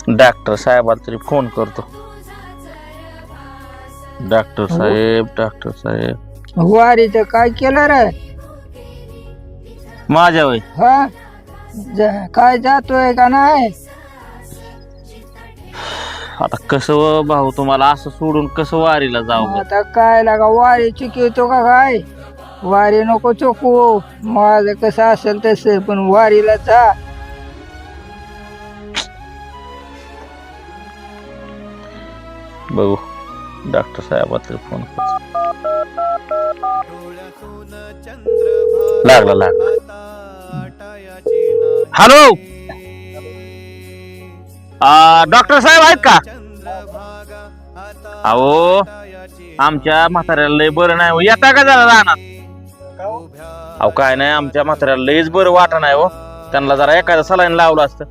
Doctor साहेबाला तरी phone करतो. डॉक्टर साहेब वारीचं काय केलं रे? माझ्या वय हा काय जातोय का नाही? आता कसं भाऊ तुम्हाला असं सोडून कसं वारीला जाऊ? आता काय लागा वारी चुकवतो का काय? वारी नको चुकवू, माझं कसं असेल तसं, पण वारीला जा. बघू डॉक्टर साहेबाला तरी फोन करतो. लागला. हॅलो, डॉक्टर साहेब आहेत का? अहो आमच्या म्हाताऱ्याला लय बरं नाही हो, येता का जरा राहणार? अहो काय नाही, आमच्या म्हाताऱ्याला लयच बरं वाटत नाही हो, त्यांना जरा एखादं सलाईन लावलं असतं.